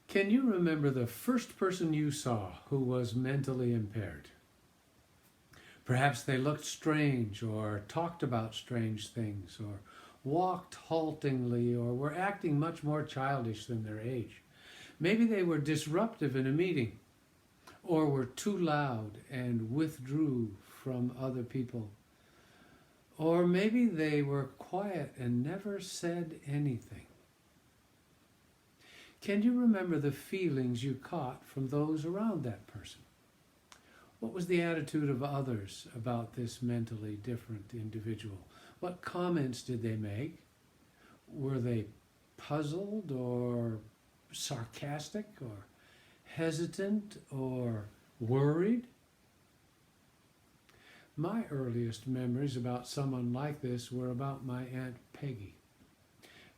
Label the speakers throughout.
Speaker 1: Can you remember the first person you saw who was mentally impaired? Perhaps they looked strange or talked about strange things or walked haltingly or were acting much more childish than their age. Maybe they were disruptive in a meeting or were too loud and withdrew from other people. Or maybe they were quiet and never said anything. Can you remember the feelings you caught from those around that person? What was the attitude of others about this mentally different individual? What comments did they make? Were they puzzled or sarcastic or hesitant or worried? My earliest memories about someone like this were about my Aunt Peggy.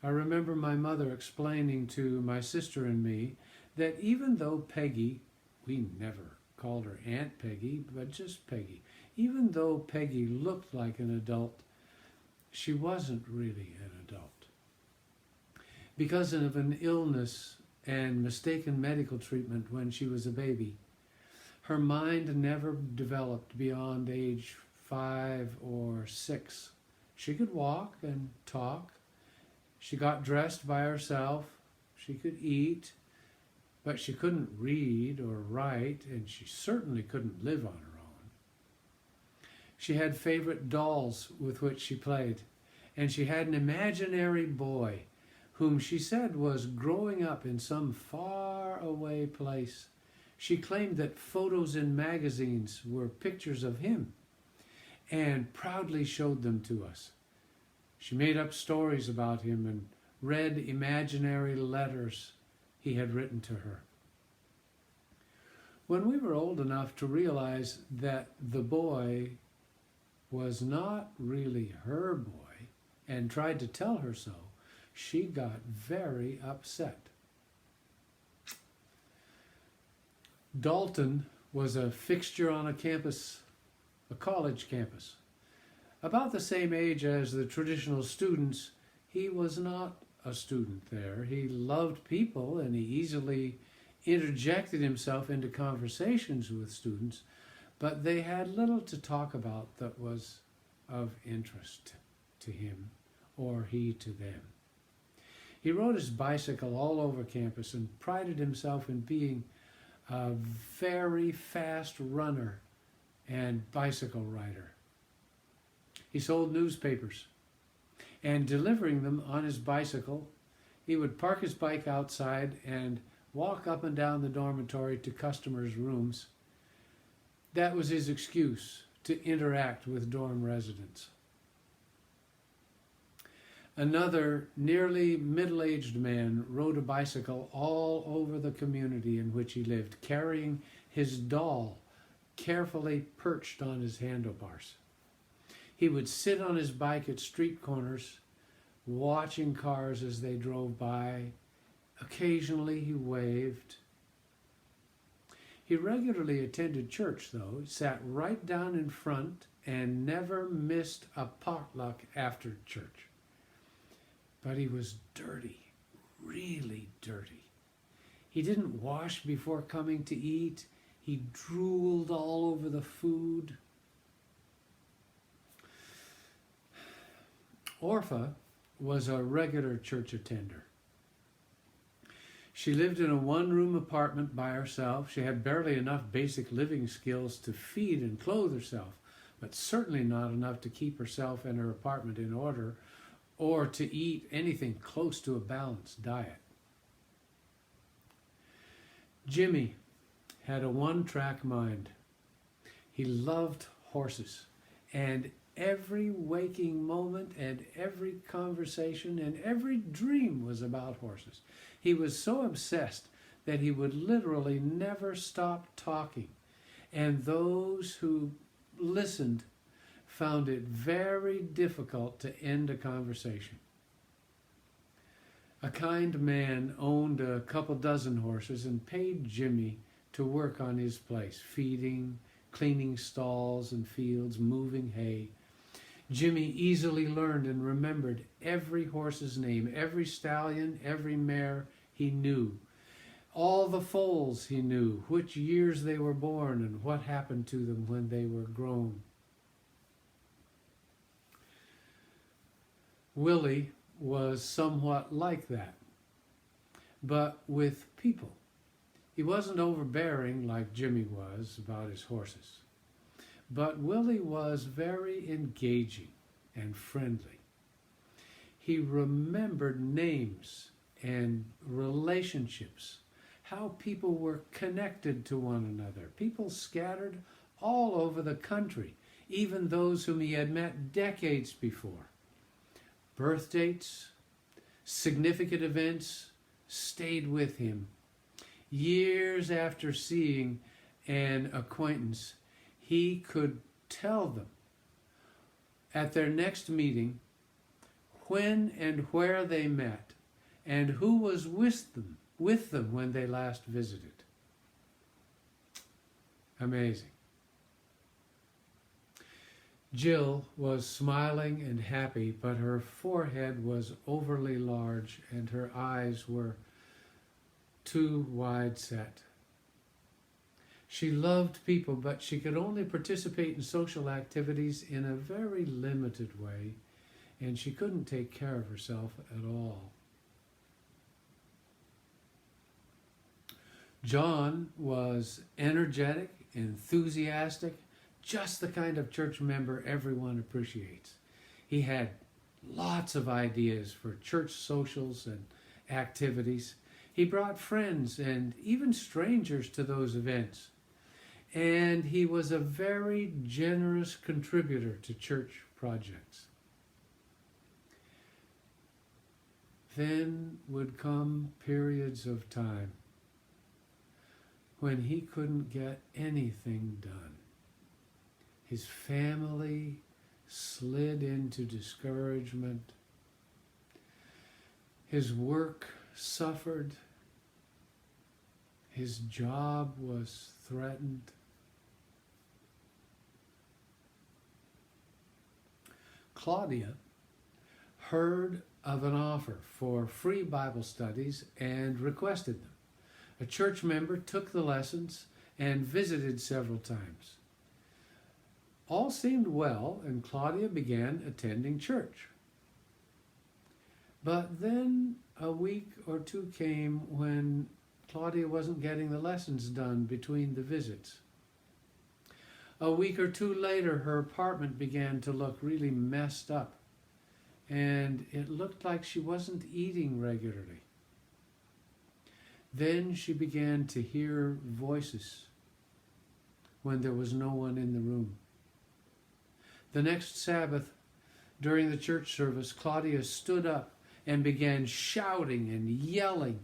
Speaker 1: I remember my mother explaining to my sister and me that even though Peggy, we never called her Aunt Peggy, but just Peggy, even though Peggy looked like an adult, she wasn't really an adult. Because of an illness and mistaken medical treatment when she was a baby, her mind never developed beyond age 5 or 6. She could walk and talk. She got dressed by herself. She could eat, but she couldn't read or write, and she certainly couldn't live on her own. She had favorite dolls with which she played, and she had an imaginary boy whom she said was growing up in some far-away place. She claimed that photos in magazines were pictures of him and proudly showed them to us. She made up stories about him and read imaginary letters he had written to her. When we were old enough to realize that the boy was not really her boy and tried to tell her so, she got very upset. Dalton was a fixture on a campus, a college campus. About the same age as the traditional students, he was not a student there. He loved people and he easily interjected himself into conversations with students, but they had little to talk about that was of interest to him or he to them. He rode his bicycle all over campus and prided himself in being a very fast runner and bicycle rider. He sold newspapers, and delivering them on his bicycle, he would park his bike outside and walk up and down the dormitory to customers' rooms. That was his excuse to interact with dorm residents. Another nearly middle-aged man rode a bicycle all over the community in which he lived, carrying his doll carefully perched on his handlebars. He would sit on his bike at street corners, watching cars as they drove by. Occasionally he waved. He regularly attended church, though, sat right down in front and never missed a potluck after church. But he was dirty, really dirty. He didn't wash before coming to eat. He drooled all over the food. Orpha was a regular church attender. She lived in a one-room apartment by herself. She had barely enough basic living skills to feed and clothe herself, but certainly not enough to keep herself and her apartment in order or to eat anything close to a balanced diet. Jimmy had a one-track mind. He loved horses, and every waking moment and every conversation and every dream was about horses. He was so obsessed that he would literally never stop talking, and those who listened found it very difficult to end a conversation. A kind man owned a couple dozen horses and paid Jimmy to work on his place, feeding, cleaning stalls and fields, moving hay. Jimmy easily learned and remembered every horse's name, every stallion, every mare he knew. All the foals he knew, which years they were born and what happened to them when they were grown. Willie was somewhat like that, but with people. He wasn't overbearing like Jimmy was about his horses, but Willie was very engaging and friendly. He remembered names and relationships, how people were connected to one another, people scattered all over the country, even those whom he had met decades before. Birth dates, significant events stayed with him. Years after seeing an acquaintance, he could tell them at their next meeting when and where they met and who was with them when they last visited. Amazing. Jill was smiling and happy, but her forehead was overly large and her eyes were too wide set. She loved people, but she could only participate in social activities in a very limited way, and she couldn't take care of herself at all. John was energetic, enthusiastic, just the kind of church member everyone appreciates. He had lots of ideas for church socials and activities. He brought friends and even strangers to those events. And he was a very generous contributor to church projects. Then would come periods of time when he couldn't get anything done. His family slid into discouragement. His work suffered. His job was threatened. Claudia heard of an offer for free Bible studies and requested them. A church member took the lessons and visited several times. All seemed well, and Claudia began attending church. But then a week or two came when Claudia wasn't getting the lessons done between the visits. A week or two later, her apartment began to look really messed up, and it looked like she wasn't eating regularly. Then she began to hear voices when there was no one in the room. The next Sabbath, during the church service, Claudia stood up and began shouting and yelling.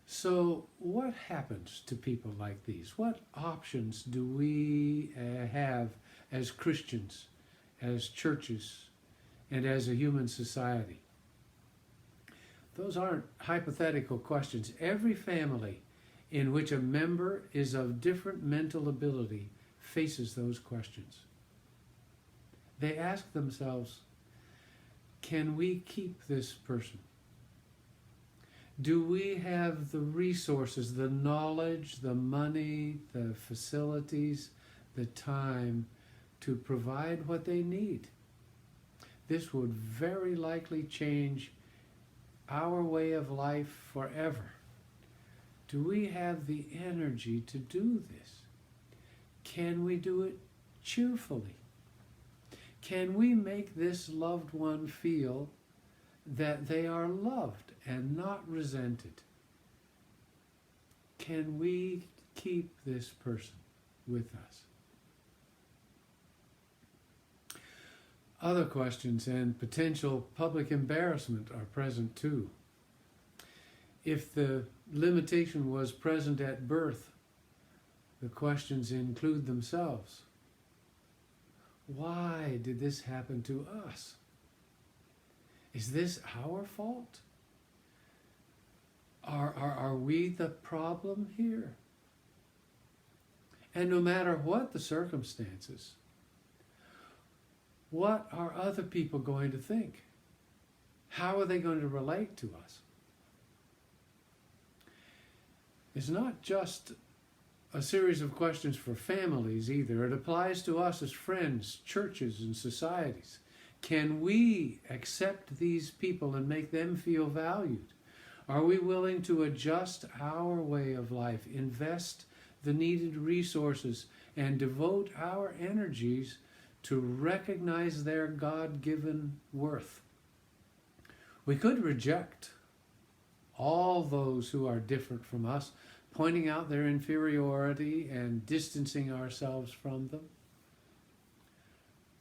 Speaker 1: So what happens to people like these? What options do we have as Christians, as churches, and as a human society? Those aren't hypothetical questions. Every family in which a member is of different mental ability faces those questions. They ask themselves, can we keep this person? Do we have the resources, the knowledge, the money, the facilities, the time to provide what they need? This would very likely change our way of life forever. Do we have the energy to do this? Can we do it cheerfully? Can we make this loved one feel that they are loved and not resented? Can we keep this person with us? Other questions and potential public embarrassment are present too. If the limitation was present at birth, the questions include themselves. Why did this happen to us? Is this our fault? Are we the problem here? And no matter what the circumstances, what are other people going to think? how are they going to relate to us? It's not just a series of questions for families either. It applies to us as friends, churches, and societies. Can we accept these people and make them feel valued? Are we willing to adjust our way of life, invest the needed resources, and devote our energies to recognize their God-given worth? We could reject all those who are different from us, pointing out their inferiority and distancing ourselves from them.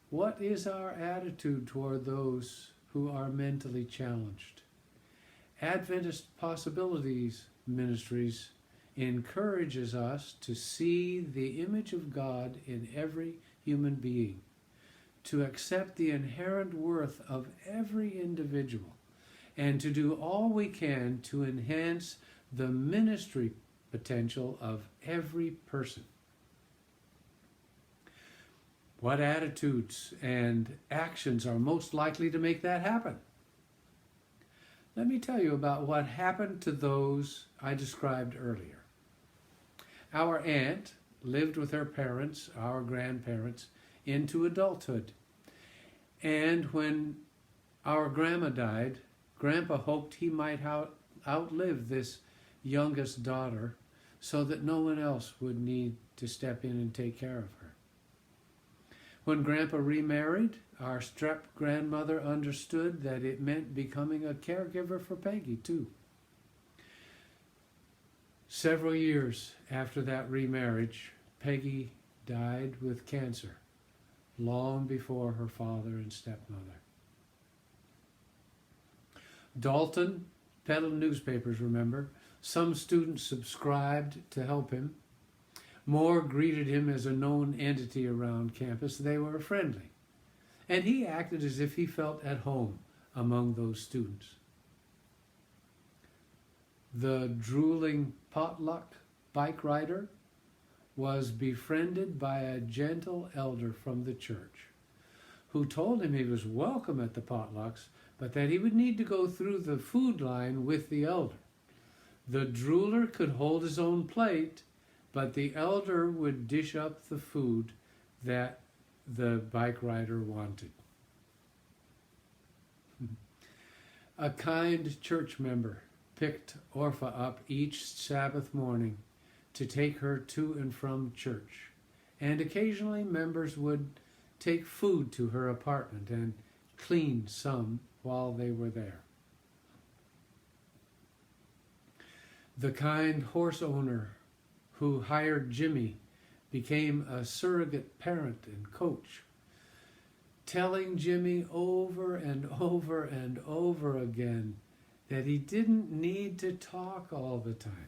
Speaker 1: What is our attitude toward those who are mentally challenged? Adventist Possibilities Ministries encourages us to see the image of God in every human being, to accept the inherent worth of every individual, and to do all we can to enhance the ministry potential of every person. What attitudes and actions are most likely to make that happen? Let me tell you about what happened to those I described earlier. Our aunt lived with her parents, our grandparents, into adulthood. And when our grandma died, Grandpa hoped he might outlive this youngest daughter so that no one else would need to step in and take care of her. When Grandpa remarried, our step-grandmother understood that it meant becoming a caregiver for Peggy, too. Several years after that remarriage, Peggy died with cancer, long before her father and stepmother. Dalton peddled newspapers, remember? Some students subscribed to help him. More greeted him as a known entity around campus. They were friendly. And he acted as if he felt at home among those students. The drooling potluck bike rider was befriended by a gentle elder from the church who told him he was welcome at the potlucks, but that he would need to go through the food line with the elder. The drooler could hold his own plate, but the elder would dish up the food that the bike rider wanted. A kind church member picked Orpha up each Sabbath morning to take her to and from church, and occasionally members would take food to her apartment and clean some while they were there. The kind horse owner who hired Jimmy became a surrogate parent and coach, telling Jimmy over and over and over again that he didn't need to talk all the time.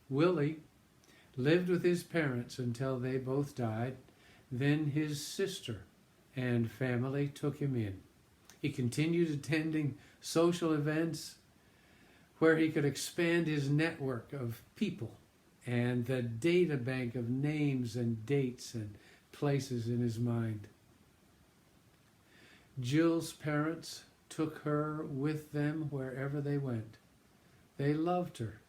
Speaker 1: Willie lived with his parents until they both died. Then his sister and family took him in. He continued attending social events where he could expand his network of people and the data bank of names and dates and places in his mind. Jill's parents took her with them wherever they went. They loved her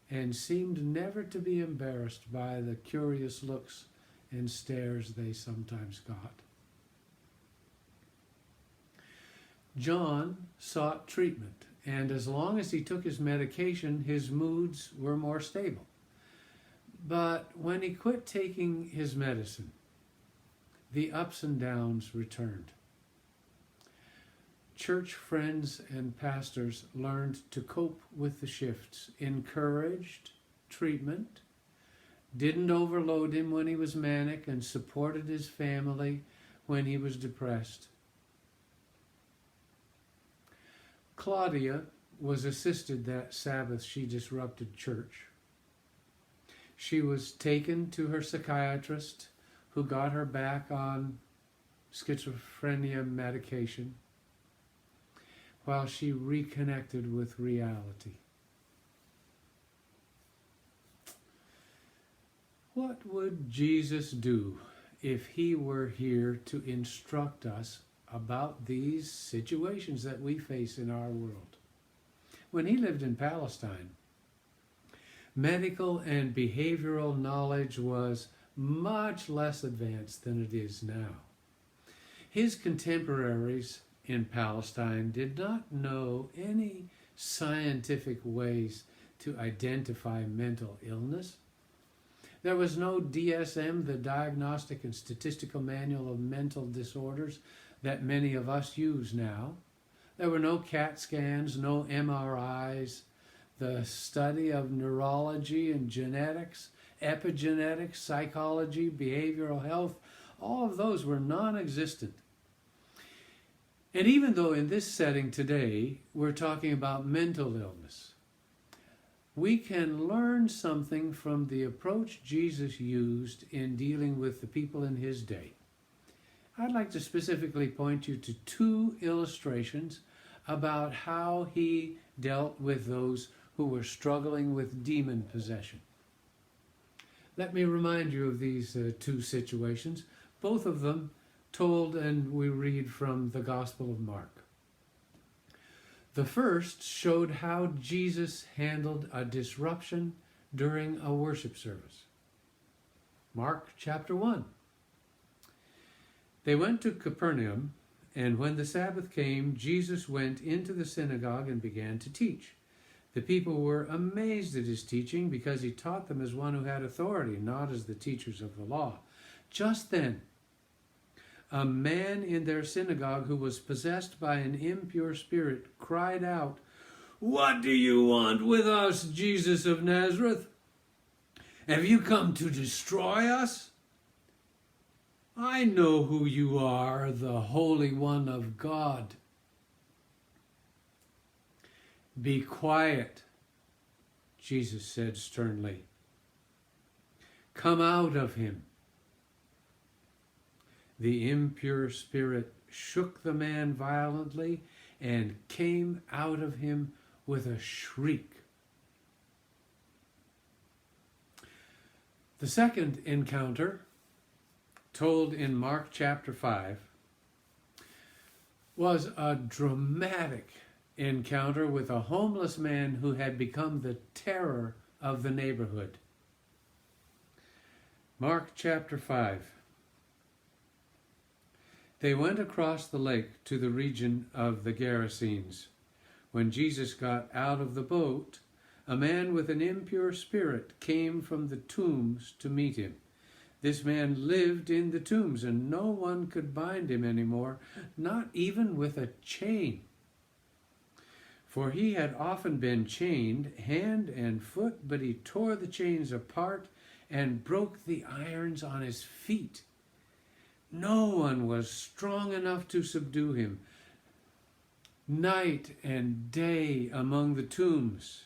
Speaker 1: and seemed never to be embarrassed by the curious looks and stares they sometimes got. John sought treatment, and as long as he took his medication, his moods were more stable. But when he quit taking his medicine, the ups and downs returned. Church friends and pastors learned to cope with the shifts, encouraged treatment, didn't overload him when he was manic, and supported his family when he was depressed. Claudia was assisted that Sabbath she disrupted church. She was taken to her psychiatrist, who got her back on schizophrenia medication while she reconnected with reality. What would Jesus do if he were here to instruct us about these situations that we face in our world. When he lived in Palestine, medical and behavioral knowledge was much less advanced than it is now. His contemporaries in Palestine did not know any scientific ways to identify mental illness. There was no DSM, the Diagnostic and Statistical Manual of Mental Disorders, that many of us use now. There were no CAT scans, no MRIs. The study of neurology and genetics, epigenetics, psychology, behavioral health, all of those were non-existent. And even though in this setting today we're talking about mental illness, we can learn something from the approach Jesus used in dealing with the people in his day. I'd like to specifically point you to two illustrations about how he dealt with those who were struggling with demon possession. Let me remind you of these two situations, both of them told and we read from the Gospel of Mark. The first showed how Jesus handled a disruption during a worship service. Mark chapter 1. They went to Capernaum, and when the Sabbath came, Jesus went into the synagogue and began to teach. The people were amazed at his teaching because he taught them as one who had authority, not as the teachers of the law. Just then, a man in their synagogue who was possessed by an impure spirit cried out, "What do you want with us, Jesus of Nazareth? Have you come to destroy us? I know who you are, the Holy One of God." "Be quiet," Jesus said sternly. "Come out of him." The impure spirit shook the man violently and came out of him with a shriek. The second encounter, told in Mark chapter 5, was a dramatic encounter with a homeless man who had become the terror of the neighborhood. Mark chapter 5. They went across the lake to the region of the Gerasenes. When Jesus got out of the boat, a man with an impure spirit came from the tombs to meet him. This man lived in the tombs, and no one could bind him anymore, not even with a chain. For he had often been chained, hand and foot, but he tore the chains apart and broke the irons on his feet. No one was strong enough to subdue him. Night and day among the tombs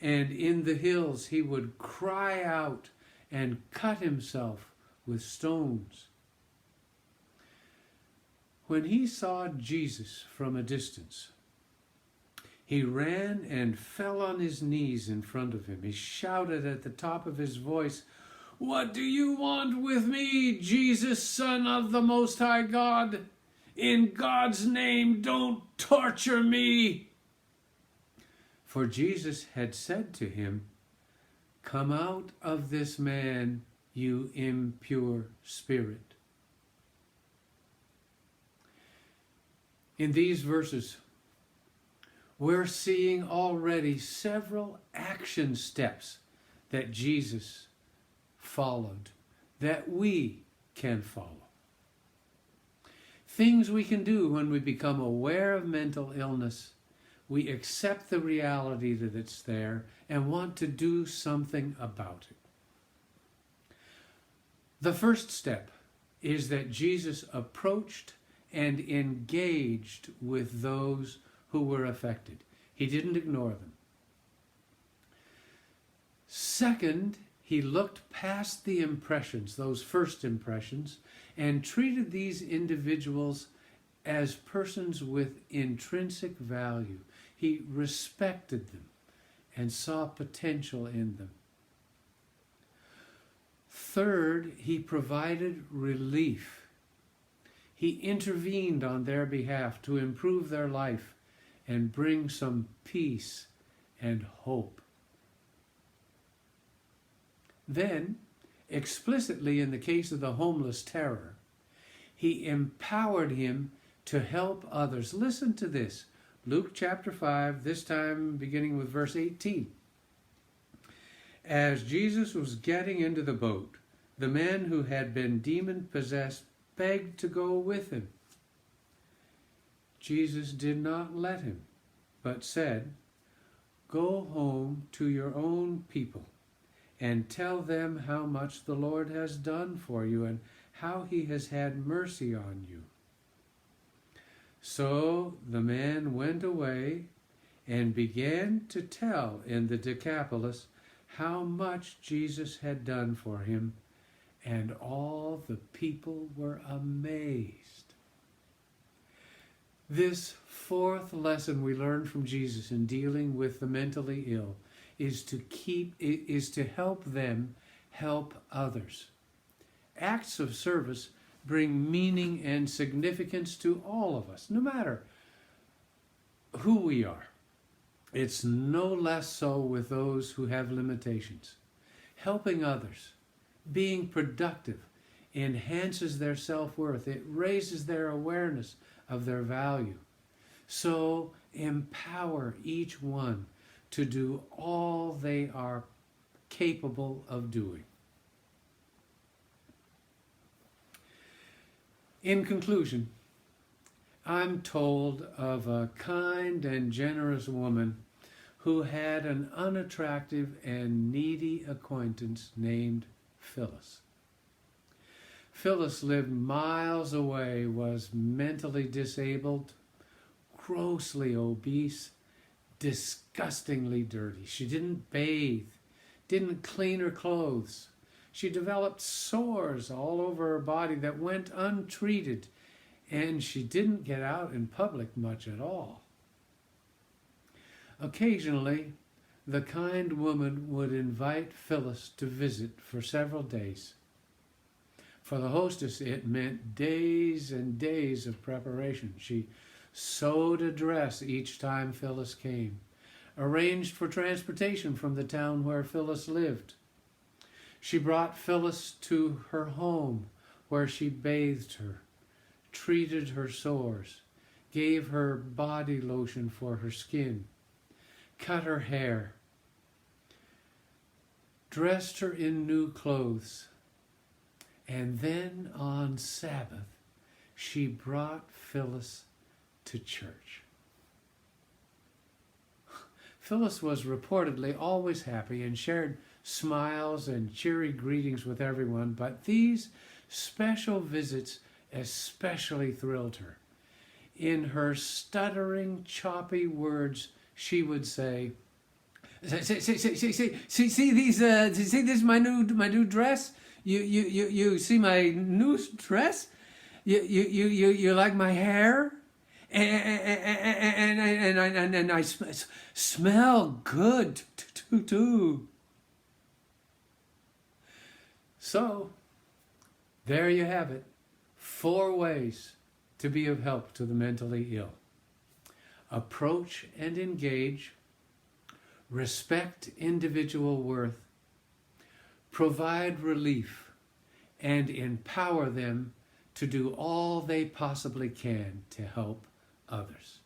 Speaker 1: and in the hills he would cry out and cut himself with stones. When he saw Jesus from a distance, he ran and fell on his knees in front of him. He shouted at the top of his voice, "What do you want with me, Jesus, Son of the Most High God? In God's name, don't torture me." For Jesus had said to him, "Come out of this man, you impure spirit." In these verses, we're seeing already several action steps that Jesus followed, that we can follow. Things we can do when we become aware of mental illness. We accept the reality that it's there and want to do something about it. The first step is that Jesus approached and engaged with those who were affected. He didn't ignore them. Second, he looked past the impressions, those first impressions, and treated these individuals as persons with intrinsic value. He respected them and saw potential in them. Third, he provided relief. He intervened on their behalf to improve their life and bring some peace and hope. Then, explicitly in the case of the homeless terror, he empowered him to help others. Listen to this. Luke chapter 5, this time beginning with verse 18. As Jesus was getting into the boat, the man who had been demon-possessed begged to go with him. Jesus did not let him, but said, "Go home to your own people and tell them how much the Lord has done for you and how he has had mercy on you." So the man went away and began to tell in the Decapolis how much Jesus had done for him, and all the people were amazed. This fourth lesson we learn from Jesus in dealing with the mentally ill is to help them help others. Acts of service bring meaning and significance to all of us, no matter who we are. It's no less so with those who have limitations. Helping others, being productive, enhances their self-worth. It raises their awareness of their value. So empower each one to do all they are capable of doing. In conclusion, I'm told of a kind and generous woman who had an unattractive and needy acquaintance named Phyllis. Phyllis lived miles away, was mentally disabled, grossly obese, disgustingly dirty. She didn't bathe, didn't clean her clothes. She developed sores all over her body that went untreated, and she didn't get out in public much at all. Occasionally, the kind woman would invite Phyllis to visit for several days. For the hostess, it meant days and days of preparation. She sewed a dress each time Phyllis came, arranged for transportation from the town where Phyllis lived. She brought Phyllis to her home, where she bathed her, treated her sores, gave her body lotion for her skin, cut her hair, dressed her in new clothes, and then on Sabbath, she brought Phyllis to church. Phyllis was reportedly always happy and shared smiles and cheery greetings with everyone, but these special visits especially thrilled her. In her stuttering, choppy words, she would say, "See these? See this? My new dress. You see my new dress? You like my hair? And I smell good too." So, there you have it. 4 ways to be of help to the mentally ill. Approach and engage. Respect individual worth. Provide relief and empower them to do all they possibly can to help others.